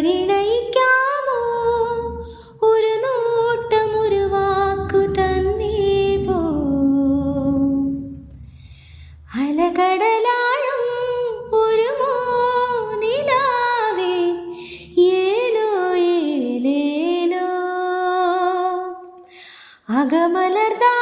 പരിണയിക്കാമോ ഒരു നോട്ടം ഒരു വാക്കു തന്നേ പോ അലകടലാഴം ഒരു മോനിലാവേ ഏലോ ഏലേലോ അകമലർദാ